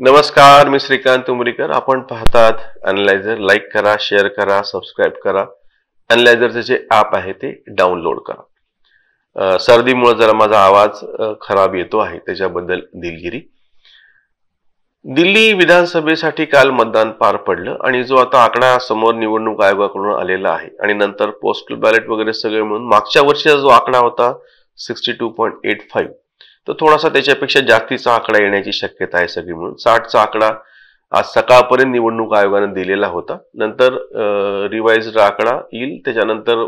नमस्कार, मी श्रीकांत उमरीकर. आपण पाहतात अॅनालायझर. लाईक करा, शेअर करा, सबस्क्राईब करा. अॅनालायझरचे जे ॲप आहे ते डाउनलोड करा. सर्दीमुळे जरा माझा आवाज खराब येतो आहे, त्याच्याबद्दल दिलगिरी. दिल्ली विधानसभेसाठी काल मतदान पार पडलं आणि जो आता आकडा समोर निवडणूक आयोगाकडून आलेला आहे आणि नंतर पोस्टल बॅलेट वगैरे सगळे मिळून मागच्या वर्षीचा जो आकडा होता 62.85, तर थोडासा त्याच्यापेक्षा जास्तीचा आकडा येण्याची शक्यता आहे. सगळी मिळून 60चा आकडा आज सकाळपर्यंत निवडणूक आयोगाने दिलेला होता. नंतर रिवाइज्ड आकडा येईल. त्याच्यानंतर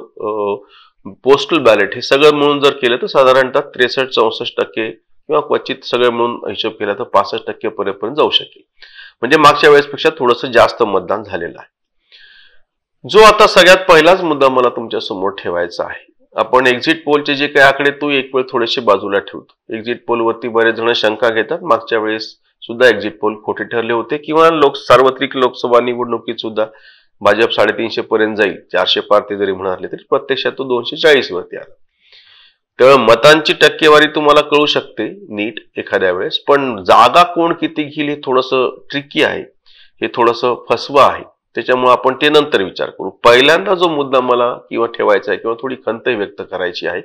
पोस्टल बॅलेट हे सगळं मिळून जर केलं तर साधारणतः 63-64% किंवा क्वचित सगळं मिळून हिशोब केला तर 65% पर्यंत जाऊ शकेल. म्हणजे मागच्या वेळेसपेक्षा थोडंसं जास्त मतदान झालेलं आहे. जो आता सगळ्यात पहिलाच मुद्दा मला तुमच्या समोर ठेवायचा आहे. आपण एक्झिट पोलचे जे काही आकडे तो एक वेळ थोडेसे बाजूला ठेवतो. एक्झिट पोलवरती बरेच जण शंका घेतात. मागच्या वेळेस सुद्धा एक्झिट पोल खोटे ठरले होते किंवा सार्वत्रिक लोकसभा निवडणुकीत सुद्धा भाजप 350 पर्यंत जाईल, 400 पार ते जरी म्हणाले तरी प्रत्यक्षात तो 240 वरती आला. तर मतांची टक्केवारी तुम्हाला कळू शकते नीट एखाद्या वेळेस, पण जागा कोण किती घेईल हे थोडंसं ट्रिकी आहे, हे थोडंसं फसवं आहे. त्याच्यामुळे आपण ते नंतर विचार करू. पहिल्यांदा जो मुद्दा मला किंवा ठेवायचा आहे किंवा थोडी खंत व्यक्त करायची आहे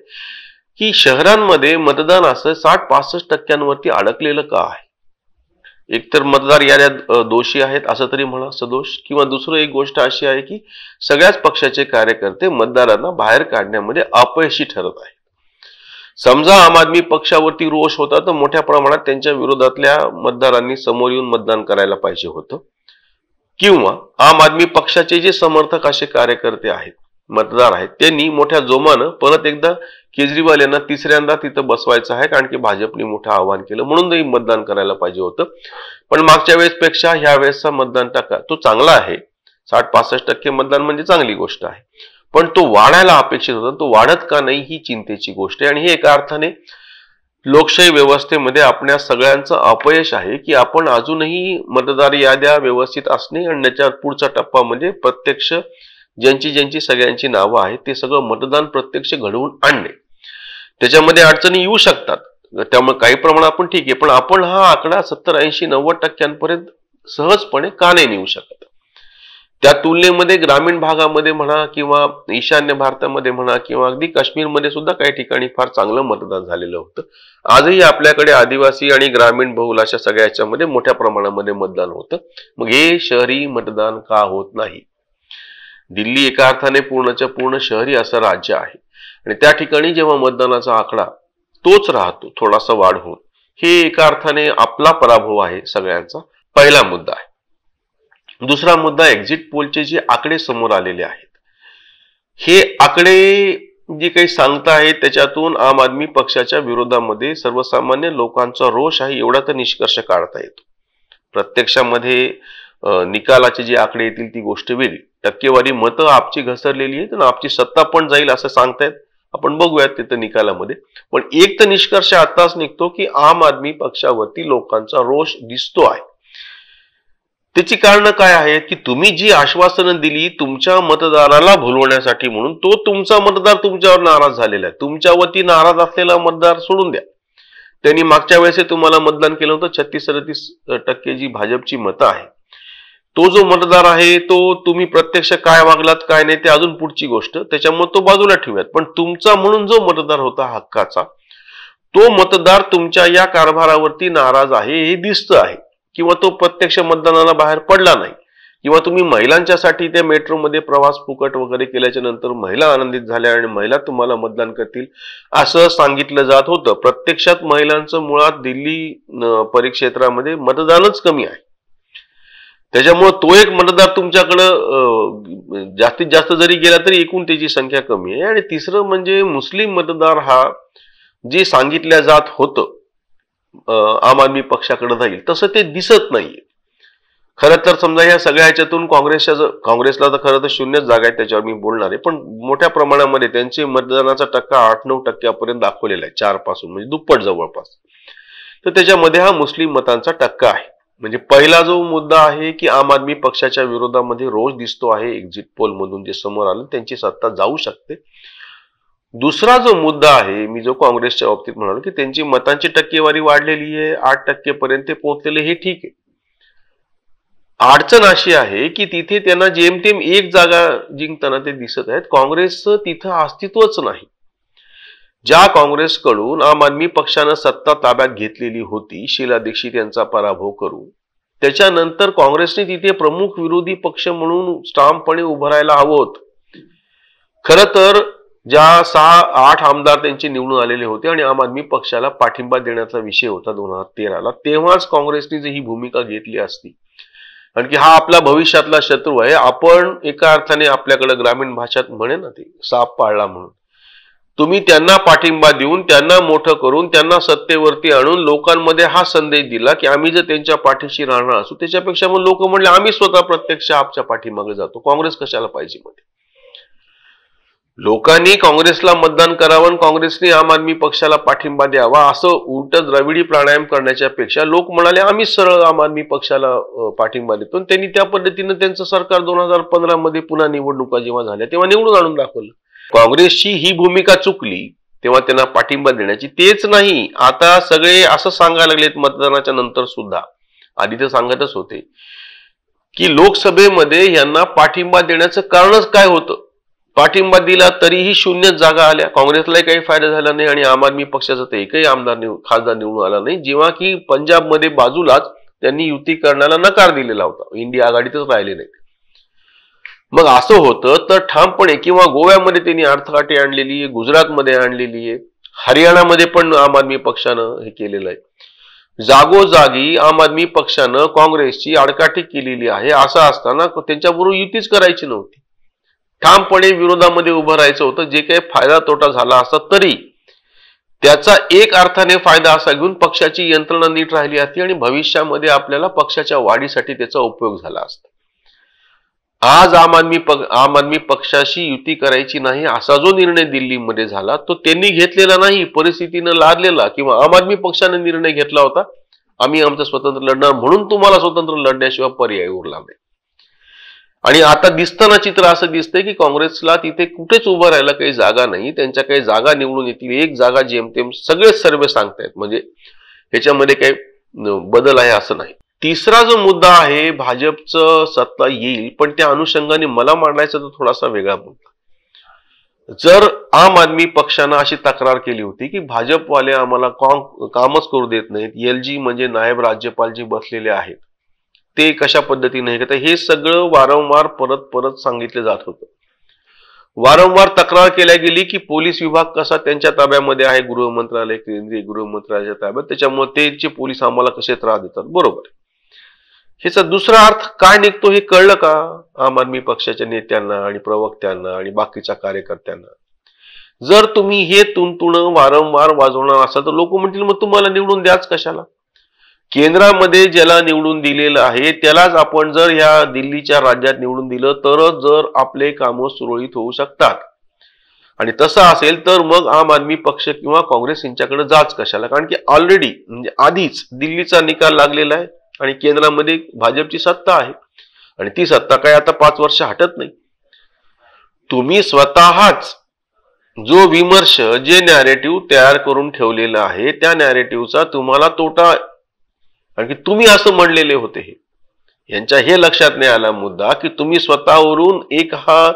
की शहरांमध्ये मतदान असं 60-65% अडकलेलं का आहे. एकतर मतदार याद्या दोषी आहेत असं तरी म्हणा, सदोष, किंवा दुसरं एक गोष्ट अशी आहे की सगळ्याच पक्षाचे कार्यकर्ते मतदारांना बाहेर काढण्यामध्ये अपयशी ठरत आहेत. समजा आम आदमी पक्षावरती रोष होता तर मोठ्या प्रमाणात त्यांच्या विरोधातल्या मतदारांनी समोर येऊन मतदान करायला पाहिजे होतं, किंवा आम आदमी पक्षाचे जे समर्थक असे कार्यकर्ते आहेत, मतदार आहेत, त्यांनी मोठ्या जोमानं परत एकदा केजरीवाल यांना तिसऱ्यांदा तिथं बसवायचं आहे कारण की भाजपने मोठं आवाहन केलं म्हणूनही मतदान करायला पाहिजे होतं. पण मागच्या वेळेसपेक्षा ह्या वेळेसचा मतदान टक्का तो चांगला आहे. 60-65% मतदान म्हणजे चांगली गोष्ट आहे, पण तो वाढायला अपेक्षित होता. तो वाढत का नाही ही चिंतेची गोष्ट आहे. आणि हे एका अर्थाने लोकशाही व्यवस्थेमध्ये आपल्या सगळ्यांचं अपयश आहे की आपण अजूनही मतदार याद्या व्यवस्थित असणे आणि त्याच्या पुढचा टप्पा म्हणजे प्रत्यक्ष ज्यांची सगळ्यांची नावं आहेत ते सगळं मतदान प्रत्यक्ष घडवून आणणे. त्याच्यामध्ये अडचणी येऊ शकतात, त्यामुळे काही प्रमाणात आपण ठीक आहे, पण आपण हा आकडा 70-80-90% सहजपणे का नाही नेऊ शकत. त्या तुलनेमध्ये ग्रामीण भागामध्ये म्हणा किंवा ईशान्य भारतामध्ये म्हणा किंवा अगदी काश्मीरमध्ये सुद्धा काही ठिकाणी फार चांगलं मतदान झालेलं होतं. आजही आपल्याकडे आदिवासी आणि ग्रामीण बहुल अशा सगळ्या याच्यामध्ये मोठ्या प्रमाणामध्ये मतदान होतं. मग हे शहरी मतदान का होत नाही. दिल्ली एका अर्थाने पूर्णच्या पूर्ण शहरी असं राज्य आहे आणि त्या ठिकाणी जेव्हा मतदानाचा आकडा तोच राहतो थोडासा वाढ होऊन, हे एका अर्थाने आपला पराभव आहे सगळ्यांचा. पहिला मुद्दा आहे. दुसरा मुद्दा, एक्झिट पोलचे जे आकडे समोर आलेले आहेत, हे आकडे जे काही सांगता आहेत त्याच्यातून आम आदमी पक्षाच्या विरोधामध्ये सर्वसामान्य लोकांचा रोष आहे एवढा तर निष्कर्ष काढता येतो. प्रत्यक्षामध्ये निकालाचे जे आकडे येतील ती गोष्ट वेगळी. टक्केवारी मतं आपची घसरलेली आहेत आणि आपची सत्ता पण जाईल असं सांगतायत. आपण बघूयात तिथं निकालामध्ये. पण एक तर निष्कर्ष आताच निघतो की आम आदमी पक्षावरती लोकांचा रोष दिसतो आहे. त्याची कारण काय आहेत की तुम्ही जी आश्वासनं दिली तुमच्या मतदाराला भुलवण्यासाठी म्हणून, तो तुमचा मतदार तुमच्यावर नाराज झालेला आहे. तुमच्यावरती नाराज असलेला मतदार सोडून द्या. त्यांनी मागच्या वेळेस तुम्हाला मतदान केलं होतं. 36-37% जी भाजपची मतं आहे, तो जो मतदार आहे तो तुम्ही प्रत्यक्ष काय वागलात काय नाही ते अजून पुढची गोष्ट, त्याच्यामुळे तो बाजूला ठेवूयात. पण तुमचा म्हणून जो मतदार होता हक्काचा, तो मतदार तुमच्या या कारभारावरती नाराज आहे हे दिसतं आहे, किंवा तो प्रत्यक्ष मतदानाला बाहेर पडला नाही, किंवा तुम्ही महिलांच्यासाठी त्या मेट्रोमध्ये प्रवास फुकट वगैरे केल्याच्या नंतर महिला आनंदित झाल्या आणि महिला तुम्हाला मतदान करतील असं सांगितलं जात होतं. प्रत्यक्षात महिलांचं मुळात दिल्ली परिक्षेत्रामध्ये मतदानच कमी आहे. त्याच्यामुळे तो एक मतदार तुमच्याकडं जास्तीत जास्त जरी गेला तरी एकूण त्याची संख्या कमी आहे. आणि तिसरं म्हणजे मुस्लिम मतदार हा जे सांगितल्या जात होतं आम आदमी पक्षाकडे जाईल तसं ते दिसत नाहीये. खरं तर समजा या सगळ्या ह्याच्यातून काँग्रेसला तर खरं तर 0 जागा आहेत, त्याच्यावर मी बोलणार आहे, पण मोठ्या प्रमाणामध्ये त्यांचे मतदानाचा टक्का 8-9% दाखवलेला आहे, 4 पासून, म्हणजे दुप्पट जवळपास. तर त्याच्यामध्ये हा मुस्लिम मतांचा टक्का आहे. म्हणजे पहिला जो मुद्दा आहे की आम आदमी पक्षाच्या विरोधामध्ये रोष दिसतो आहे, एक्झिट पोल मधून जे समोर आलं त्यांची सत्ता जाऊ शकते. दुसरा जो मुद्दा आहे, मी जो काँग्रेसच्या बाबतीत म्हणालो की त्यांची मतांची टक्केवारी वाढलेली आहे, 8% पर्यंत पोहोचलेले, हे ठीक आहे. अडचण अशी आहे की तिथे त्यांना जेमतेम एक जागा जिंकताना ते दिसत आहेत. काँग्रेसचं तिथं अस्तित्वच नाही. ज्या काँग्रेसकडून आम आदमी पक्षानं सत्ता ताब्यात घेतलेली होती शीला दीक्षित यांचा पराभव करून, त्याच्यानंतर काँग्रेसने तिथे प्रमुख विरोधी पक्ष म्हणून ठामपणे उभं राहायला हवं होतं. खरं तर ज्या 6-8 आमदार त्यांचे निवडून आलेले होते आणि आम आदमी पक्षाला पाठिंबा देण्याचा विषय होता 2013ला, तेव्हाच काँग्रेसने जी ही भूमिका घेतली असती, कारण की हा आपला भविष्यातला शत्रू आहे, आपण एका अर्थाने आपल्याकडे ग्रामीण भाषेत म्हणे ना ते साप पाळला म्हणून, तुम्ही त्यांना पाठिंबा देऊन त्यांना मोठं करून त्यांना सत्तेवरती आणून लोकांमध्ये हा संदेश दिला की आम्ही जर त्यांच्या पाठीशी राहणार असू, त्याच्यापेक्षा मग लोक म्हणले आम्ही स्वतः प्रत्यक्ष आपच्या पाठीमागे जातो, काँग्रेस कशाला पाहिजे मध्ये. लोकांनी काँग्रेसला मतदान करावं, काँग्रेसने आम आदमी पक्षाला पाठिंबा द्यावा, असं उलट द्रविडी प्राणायाम करण्याच्या पेक्षा लोक म्हणाले आम्ही सरळ आम आदमी पक्षाला पाठिंबा देतो. त्यांनी त्या पद्धतीनं त्यांचं सरकार 2015 मध्ये पुन्हा निवडणुका जेव्हा झाल्या तेव्हा निवडून आणून दाखवलं. काँग्रेसची ही भूमिका चुकली तेव्हा त्यांना पाठिंबा देण्याची. तेच नाही, आता सगळे असं सांगायला लागलेत मतदानाच्या नंतर सुद्धा, आधी ते सांगतच होते की लोकसभेमध्ये यांना पाठिंबा देण्याचं कारणच काय होतं. पाठिंबा दिला तरीही 0 जागा आल्या, काँग्रेसलाही काही फायदा झाला नाही आणि आम आदमी पक्षाचा तर एकही खासदार निवडून आला नाही, जेव्हा की पंजाबमध्ये बाजूलाच त्यांनी युती करण्याला नकार दिलेला होता, इंडिया आघाडीतच राहिले नाही. मग असं होतं तर ठामपणे, किंवा गोव्यामध्ये त्यांनी अर्थकाठी आणलेली आहे, गुजरातमध्ये आणलेली आहे, हरियाणामध्ये पण आम आदमी पक्षानं हे केलेलं आहे. जागोजागी आम आदमी पक्षानं काँग्रेसची आडकाठी केलेली आहे. असं असताना त्यांच्याबरोबर युतीच करायची नव्हती, ठामपणे विरोधामध्ये उभं राहायचं होतं. जे काही फायदा तोटा झाला असता तरी त्याचा एक अर्थाने फायदा असा घेऊन पक्षाची यंत्रणा नीट राहिली असती आणि भविष्यामध्ये आपल्याला पक्षाच्या वाढीसाठी त्याचा उपयोग झाला असता. आज आम आदमी पक्षाशी युती करायची नाही असा जो निर्णय दिल्लीमध्ये झाला तो त्यांनी घेतलेला नाही, परिस्थितीनं लादलेला, किंवा आम आदमी पक्षाने निर्णय घेतला होता आम्ही आमचं स्वतंत्र लढणार म्हणून तुम्हाला स्वतंत्र लढण्याशिवाय पर्याय उरला नाही. आणि आता दिसताना चित्र असं दिसतंय की काँग्रेसला तिथे कुठेच उभं राहायला काही जागा नाही, त्यांच्या काही जागा निवडून येतील, एक जागा जेमतेम सगळेच सर्वे सांगतायत, म्हणजे ह्याच्यामध्ये काही बदल आहे असं नाही. तिसरा जो मुद्दा आहे, भाजपचं सत्ता येईल पण त्या अनुषंगाने मला मांडायचा तो थोडासा वेगळा मुद्दा. जर आम आदमी पक्षानं अशी तक्रार केली होती की भाजपवाले आम्हाला कामच करू देत नाहीत, LG म्हणजे नायब राज्यपाल जे बसलेले आहेत ते कशा पद्धतीने हे सगळं वारंवार परत सांगितलं जात होतं. वारंवार तक्रार केल्या गेली की पोलीस विभाग कसा त्यांच्या ताब्यामध्ये आहे, गृह मंत्रालय, केंद्रीय गृह मंत्रालयाच्या ताब्यात, त्याच्यामुळे तेचे पोलीस आम्हाला कसे त्रास देतात. बरोबर, ह्याचा दुसरा अर्थ काय निघतो हे कळलं का आम आदमी पक्षाच्या नेत्यांना आणि प्रवक्त्यांना आणि बाकीच्या कार्यकर्त्यांना? जर तुम्ही हे तुणतुणं वारंवार वाजवणार असाल तर लोक म्हणतील मग तुम्हाला निवडून द्याच कशाला. केंद्रामध्ये ज्याला निवडून दिलेलं आहे त्यालाच आपण जर ह्या दिल्लीच्या राज्यात निवडून दिलं तरच जर आपले कामं सुरळीत होऊ शकतात. आणि तसं असेल तर मग आम आदमी पक्ष किंवा काँग्रेस यांच्याकडे जाच कशाला, कारण की ऑलरेडी म्हणजे आधीच दिल्लीचा निकाल लागलेला आहे आणि केंद्रामध्ये भाजपची सत्ता आहे आणि ती सत्ता काय आता 5 वर्ष हटत नाही. तुम्ही स्वतःच जो विमर्श, जे नॅरेटिव्ह तयार करून ठेवलेला आहे त्या नॅरेटिव्हचा तुम्हाला तोटा, कारण की तुम्ही असं म्हणलेले होते. यांच्या हे लक्षात नाही आला मुद्दा की तुम्ही स्वतःवरून एक हा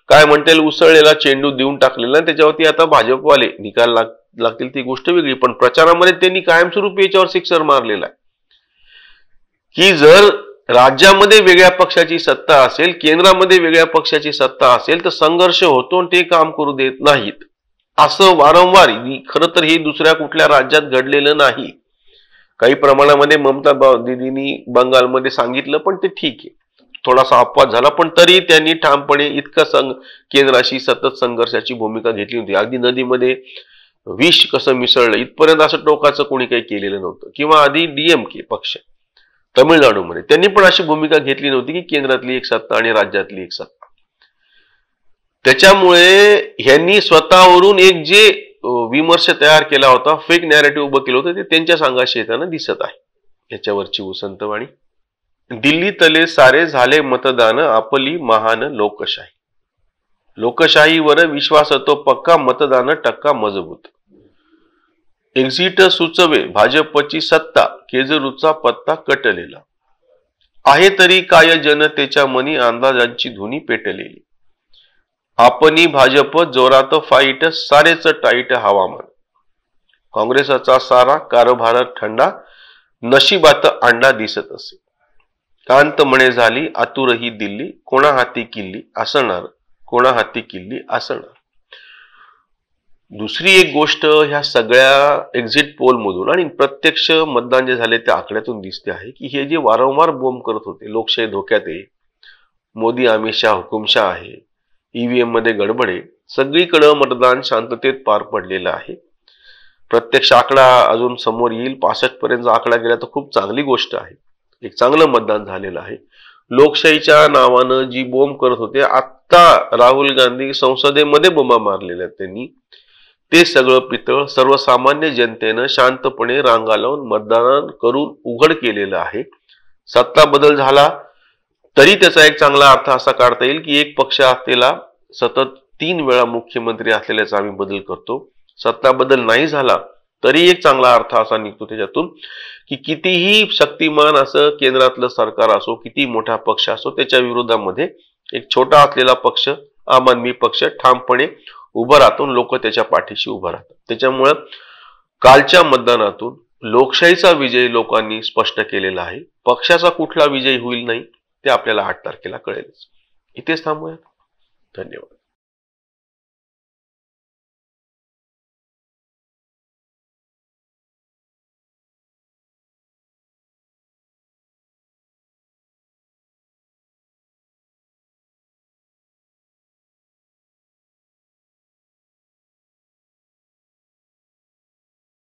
काय म्हणता येईल उसळलेला चेंडू देऊन टाकलेला, त्याच्यावरती आता भाजपवाले निकाल लागतील ती गोष्ट वेगळी, पण प्रचारामध्ये त्यांनी कायमस्वरूपी याच्यावर सिक्सर मारलेला आहे की जर राज्यामध्ये वेगळ्या पक्षाची सत्ता असेल, केंद्रामध्ये वेगळ्या पक्षाची सत्ता असेल तर संघर्ष होतो आणि ते काम करू देत नाहीत. असं वारंवार, खरं तर हे दुसऱ्या कुठल्या राज्यात घडलेलं नाही. काही प्रमाणामध्ये ममता दीदींनी बंगालमध्ये सांगितलं पण ते ठीक आहे, थोडासा अपवाद झाला, पण तरी त्यांनी ठामपणे इतकं केंद्राशी सतत संघर्षाची भूमिका घेतली होती. अगदी नदीमध्ये विष कसं मिसळलं इथपर्यंत असं टोकाचं कोणी काही केलेलं नव्हतं. किंवा आधी DMK पक्ष तमिळनाडूमध्ये त्यांनी पण अशी भूमिका घेतली नव्हती की केंद्रातली एक सत्ता आणि राज्यातली एक सत्ता. त्याच्यामुळे ह्यांनी स्वतःवरून एक जे विमर्श तयार केला होता, फेक नॅरेटिव्ह उभं केलं होतं, ते त्यांच्या सांगाशी येताना दिसत आहे. याच्यावरची उसंतवाणी. दिल्ली तले सारे झाले मतदान, आपली महान लोकशाही. लोकशाहीवर विश्वास तो पक्का, मतदान टक्का मजबूत. एक्झिट सुचवे भाजपची सत्ता, केजरीवालचा पत्ता कटलेला. आहे तरी काय जनतेच्या मनी अंदाजांची धुनी पेटलेली. आपणी भाजप जोरात फाईट सारेच टाईट हवामान. काँग्रेसचा सारा कारभार थंडा नशिबात अंडा दिसत असे. कांत म्हणे झाली आतुर ही दिल्ली कोणा हाती किल्ली असणार कोणा हाती किल्ली असणार. दुसरी एक गोष्ट ह्या सगळ्या एक्झिट पोल मधून आणि प्रत्यक्ष मतदान जे झाले त्या आकड्यातून दिसते आहे की हे जे वारंवार बोंब करत होते लोकशाही धोक्यात आहे, मोदी अमित शहा हुकुमशाह आहे, ईव्हीएम मध्ये गडबड आहे, सगळीकडे मतदान शांततेत पार पडलेलं आहे. प्रत्यक्ष आकडा अजून समोर येईल. 65 पर्यंत आकडा गेला तर खूप चांगली गोष्ट आहे. एक चांगलं मतदान झालेलं आहे. लोकशाहीच्या नावानं जी बोंब करत होते आता राहुल गांधी संसदेमध्ये बोंबा मारलेल्या त्यांनी ते सगळं पितळ सर्वसामान्य जनतेनं शांतपणे रांगा लावून मतदान करून उघड केलेलं आहे. सत्ता बदल झाला तरी त्याचा एक चांगला अर्थ असा काढता येईल की एक पक्ष असलेला सतत 3 वेळा मुख्यमंत्री असलेल्याचा आम्ही बदल करतो. सत्ता बदल नाही झाला तरी एक चांगला अर्थ असा निघतो त्याच्यातून की कितीही शक्तिमान असं केंद्रातलं सरकार असो, किती मोठा पक्ष असो, त्याच्या विरोधामध्ये एक छोटा असलेला पक्ष आम आदमी पक्ष ठामपणे उभं राहतो. लोक त्याच्या पाठीशी उभं राहतात. त्याच्यामुळं कालच्या मतदानातून लोकशाहीचा विजय लोकांनी स्पष्ट केलेला आहे. पक्षाचा कुठला विजय होईल नाही ते आपल्याला 8 तारखेला कळेलच. इथेच थांबूया. धन्यवाद.